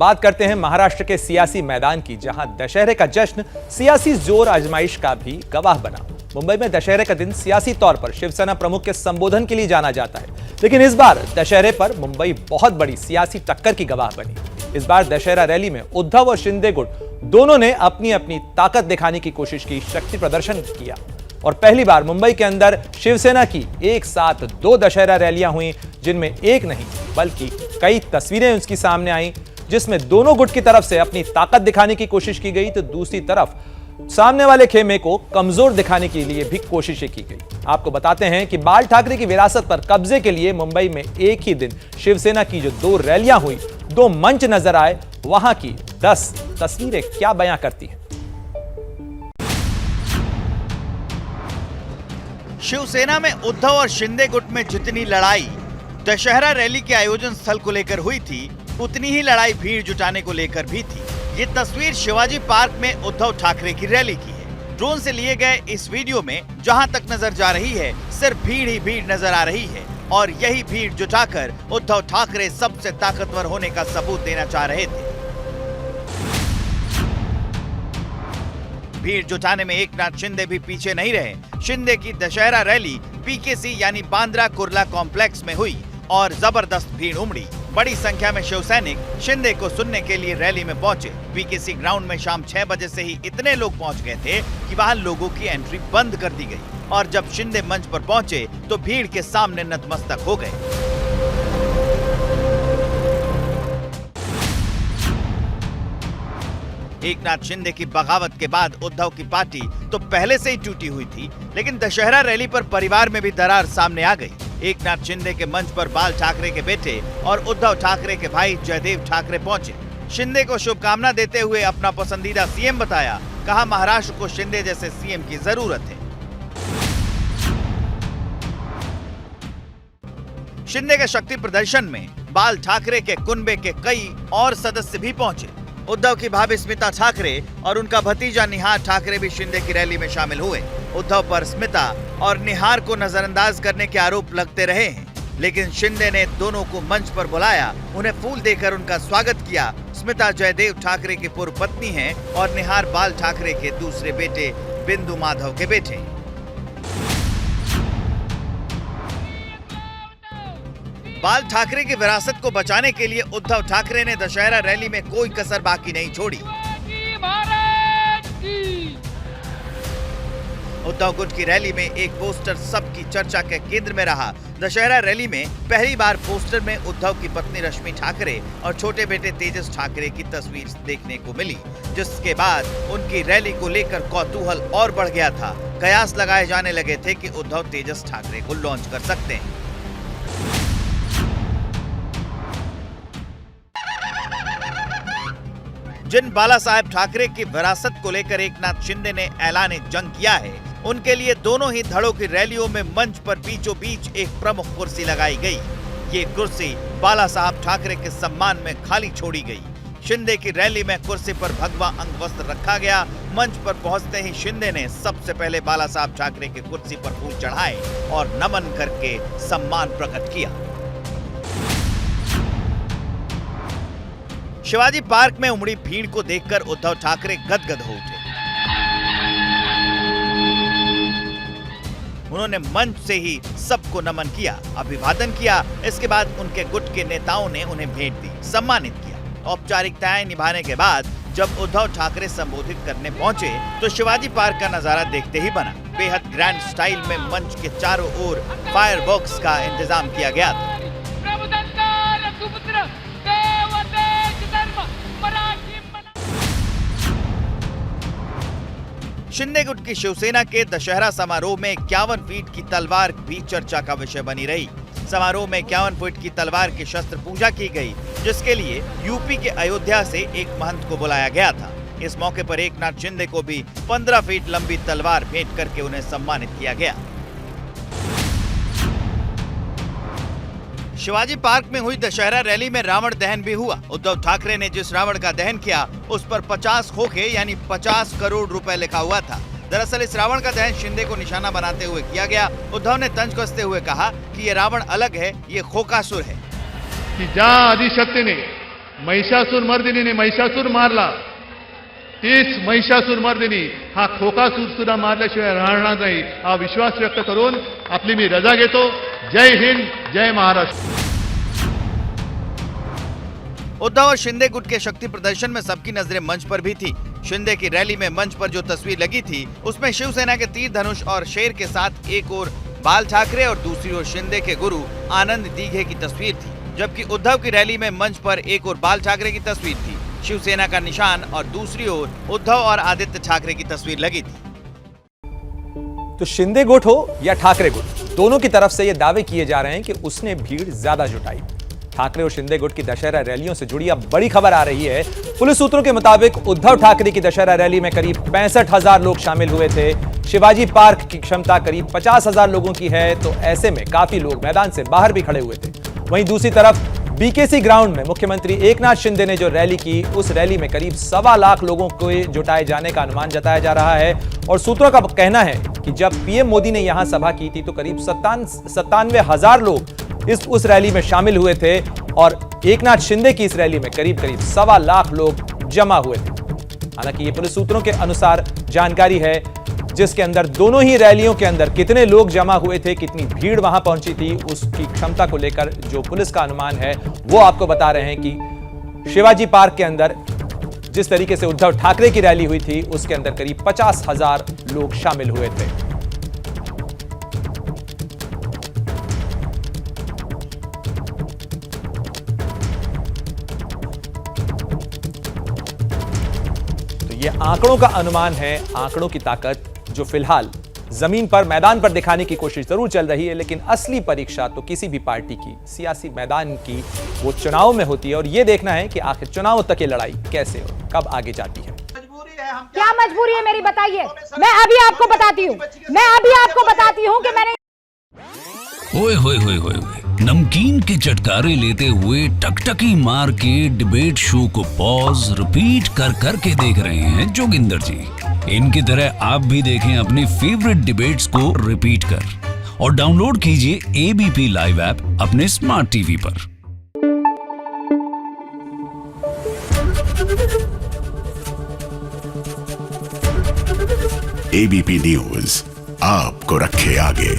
बात करते हैं महाराष्ट्र के सियासी मैदान की, जहां दशहरे का जश्न सियासी जोर आजमाइश का भी गवाह बना। मुंबई में दशहरे का दिन सियासी तौर पर शिवसेना प्रमुख के संबोधन के लिए जाना जाता है, लेकिन इस बार दशहरे पर मुंबई बहुत बड़ी सियासी टक्कर की गवाह बनी। इस बार दशहरा रैली में उद्धव और शिंदे गुट दोनों ने अपनी अपनी ताकत दिखाने की कोशिश की, शक्ति प्रदर्शन किया और पहली बार मुंबई के अंदर शिवसेना की एक साथ 2 दशहरा रैलियां हुई, जिनमें एक नहीं बल्कि कई तस्वीरें उसकी सामने आई, जिसमें दोनों गुट की तरफ से अपनी ताकत दिखाने की कोशिश की गई, तो दूसरी तरफ सामने वाले खेमे को कमजोर दिखाने के लिए भी कोशिशें की गई। आपको बताते हैं कि बाल ठाकरे की विरासत पर कब्जे के लिए मुंबई में एक ही दिन शिवसेना की जो 2 रैलियां हुई, 2 मंच नजर आए, वहां की 10 तस्वीरें क्या बयां करती हैं। शिवसेना में उद्धव और शिंदे गुट में जितनी लड़ाई दशहरा रैली के आयोजन स्थल को लेकर हुई थी, उतनी ही लड़ाई भीड़ जुटाने को लेकर भी थी। ये तस्वीर शिवाजी पार्क में उद्धव ठाकरे की रैली की है। ड्रोन से लिए गए इस वीडियो में जहां तक नजर जा रही है, सिर्फ भीड़ ही भीड़ नजर आ रही है और यही भीड़ जुटाकर उद्धव ठाकरे सबसे ताकतवर होने का सबूत देना चाह रहे थे। भीड़ जुटाने में एकनाथ शिंदे भी पीछे नहीं रहे। शिंदे की दशहरा रैली पीकेसी यानी बांद्रा कुर्ला कॉम्प्लेक्स में हुई और जबरदस्त भीड़ उमड़ी। बड़ी संख्या में शिव सैनिक शिंदे को सुनने के लिए रैली में पहुंचे। पीकेसी ग्राउंड में शाम 6 बजे से ही इतने लोग पहुंच गए थे कि वहां लोगों की एंट्री बंद कर दी गई और जब शिंदे मंच पर पहुंचे तो भीड़ के सामने नतमस्तक हो गए। एकनाथ शिंदे की बगावत के बाद उद्धव की पार्टी तो पहले से ही टूटी हुई थी, लेकिन दशहरा रैली पर परिवार में भी दरार सामने आ गई। एकनाथ शिंदे के मंच पर बाल ठाकरे के बेटे और उद्धव ठाकरे के भाई जयदेव ठाकरे पहुंचे। शिंदे को शुभकामना देते हुए अपना पसंदीदा सीएम बताया। कहा, महाराष्ट्र को शिंदे जैसे सीएम की जरूरत है। शिंदे के शक्ति प्रदर्शन में बाल ठाकरे के कुनबे के कई और सदस्य भी पहुंचे। उद्धव की भाभी स्मिता ठाकरे और उनका भतीजा निहार ठाकरे भी शिंदे की रैली में शामिल हुए। उद्धव पर स्मिता और निहार को नजरअंदाज करने के आरोप लगते रहे हैं, लेकिन शिंदे ने दोनों को मंच पर बुलाया, उन्हें फूल देकर उनका स्वागत किया। स्मिता जयदेव ठाकरे की पूर्व पत्नी हैं और निहार बाल ठाकरे के दूसरे बेटे बिंदु माधव के बेटे। बाल ठाकरे की विरासत को बचाने के लिए उद्धव ठाकरे ने दशहरा रैली में कोई कसर बाकी नहीं छोड़ी। उद्धव गुट की रैली में एक पोस्टर सबकी चर्चा के केंद्र में रहा। दशहरा रैली में पहली बार पोस्टर में उद्धव की पत्नी रश्मि ठाकरे और छोटे बेटे तेजस ठाकरे की तस्वीर देखने को मिली, जिसके बाद उनकी रैली को लेकर कौतूहल और बढ़ गया था। कयास लगाए जाने लगे थे कि उद्धव तेजस ठाकरे को लॉन्च कर सकते हैं। जिन बाला साहेब ठाकरे की विरासत को लेकर एकनाथ शिंदे ने ऐलान जंग किया है, उनके लिए दोनों ही धड़ों की रैलियों में मंच पर बीचों बीच एक प्रमुख कुर्सी लगाई गई। ये कुर्सी बाला साहब ठाकरे के सम्मान में खाली छोड़ी गई। शिंदे की रैली में कुर्सी पर भगवा अंगवस्त्र रखा गया। मंच पर पहुंचते ही शिंदे ने सबसे पहले बाला साहब ठाकरे की कुर्सी पर फूल चढ़ाए और नमन करके सम्मान प्रकट किया। शिवाजी पार्क में उमड़ी भीड़ को देखकर उद्धव ठाकरे गदगद हो उठे। उन्होंने मंच से ही सबको नमन किया, अभिवादन किया। इसके बाद उनके गुट के नेताओं ने उन्हें भेंट दी, सम्मानित किया। औपचारिकताएं निभाने के बाद जब उद्धव ठाकरे संबोधित करने पहुंचे तो शिवाजी पार्क का नजारा देखते ही बना। बेहद ग्रैंड स्टाइल में मंच के चारों ओर फायरवर्क्स का इंतजाम किया गया था। शिंदे गुट की शिवसेना के दशहरा समारोह में 51 फीट की तलवार भी चर्चा का विषय बनी रही। समारोह में 51 फीट की तलवार की शस्त्र पूजा की गई, जिसके लिए यूपी के अयोध्या से एक महंत को बुलाया गया था। इस मौके पर एकनाथ शिंदे को भी 15 फीट लंबी तलवार भेंट करके उन्हें सम्मानित किया गया। शिवाजी पार्क में हुई दशहरा रैली में रावण दहन भी हुआ। उद्धव ठाकरे ने जिस रावण का दहन किया उस पर 50 खोखे यानी 50 करोड़ रुपए लिखा हुआ था। दरअसल इस रावण का दहन शिंदे को निशाना बनाते हुए किया गया। उद्धव ने तंज कसते हुए कहा कि ये रावण अलग है, ये खोकासुर है। कि ज्या आदिशक्तीने महिषासूरमर्दिनीने महिषासूर मारला, तीच महिषासूरमर्दिनी हा खोकासूर सुद्धा मारल्याशिवाय राहणार नाही, हा विश्वास व्यक्त करून आपली मी रजा घेतो. जय हिंद, जय महाराष्ट्र. उद्धव और शिंदे गुट के शक्ति प्रदर्शन में सबकी नजरें मंच पर भी थी. शिंदे की रैली में मंच पर जो तस्वीर लगी थी उसमें शिवसेना के तीर धनुष और शेर के साथ एक ओर बाल ठाकरे और दूसरी ओर शिंदे के गुरु आनंद दीघे की तस्वीर थी, जबकि उद्धव की रैली में मंच पर एक ओर बाल ठाकरे की तस्वीर थी, शिवसेना का निशान, और दूसरी ओर उद्धव और आदित्य ठाकरे की तस्वीर लगी थी. तो शिंदे गुट हो या ठाकरे गुट, दोनों की तरफ से ये दावे किए जा रहे हैं कि उसने भीड़ ज्यादा जुटाई. ठाकरे और शिंदे गुट की दशहरा रैलियों से जुड़ी अब बड़ी खबर आ रही है. पुलिस सूत्रों के मुताबिक उद्धव ठाकरे की दशहरा रैली में करीब 65,000 लोग शामिल हुए थे. शिवाजी पार्क की क्षमता करीब 50,000 लोगों की है, तो ऐसे में काफी लोग मैदान से बाहर भी खड़े हुए थे. वहीं दूसरी तरफ बीकेसी ग्राउंड में मुख्यमंत्री एकनाथ शिंदे ने जो रैली की, उस रैली में करीब 1.25 लाख लोगों को जुटाए जाने का अनुमान जताया जा रहा है. और सूत्रों का कहना है कि जब पीएम मोदी ने यहां सभा की थी तो करीब 97,000 लोग उस रैली में शामिल हुए थे, और एकनाथ शिंदे की इस रैली में करीब 1.25 लाख लोग जमा हुए थे. हालांकि ये पुलिस सूत्रों के अनुसार जानकारी है, जिसके अंदर दोनों ही रैलियों के अंदर कितने लोग जमा हुए थे, कितनी भीड़ वहां पहुंची थी, उसकी क्षमता को लेकर जो पुलिस का अनुमान है वो आपको बता रहे हैं कि शिवाजी पार्क के अंदर जिस तरीके से उद्धव ठाकरे की रैली हुई थी उसके अंदर करीब 50,000 लोग शामिल हुए थे. ये आंकड़ों का अनुमान है, आंकड़ों की ताकत जो फिलहाल जमीन पर मैदान पर दिखाने की कोशिश जरूर चल रही है, लेकिन असली परीक्षा तो किसी भी पार्टी की सियासी मैदान की वो चुनाव में होती है, और ये देखना है कि आखिर चुनाव तक ये लड़ाई कैसे हो, कब आगे जाती है. क्या मजबूरी है मेरी, बताइए. मैं अभी आपको बताती हूँ कि मैंने ओए होए होए होए नमकीन के चटकारे लेते हुए टकटकी मार के डिबेट शो को पॉज रिपीट कर करके देख रहे हैं जोगिंदर जी. इनकी तरह आप भी देखें अपनी फेवरेट डिबेट्स को रिपीट कर, और डाउनलोड कीजिए एबीपी लाइव ऐप अपने स्मार्ट टीवी पर. एबीपी न्यूज आपको रखे आगे.